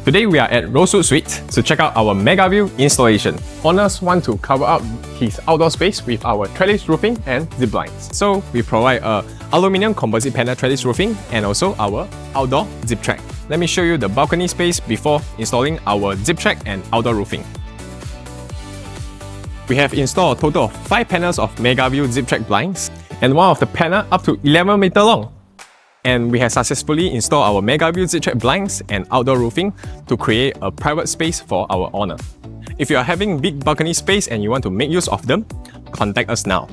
Today we are at Rosewood Suite to check out our mega view installation. Owners want to cover up his outdoor space with our trellis roofing and zip blinds. So we provide a aluminium composite panel trellis roofing and also our outdoor zip track. Let me show you the balcony space before installing our zip track and outdoor roofing. We have installed a total of 5 panels of mega view zip track blinds and one of the panel up to 11 meter long. And we have successfully installed our mega view zip track blinds and outdoor roofing to create a private space for our owner. If you are having big balcony space and you want to make use of them, contact us now.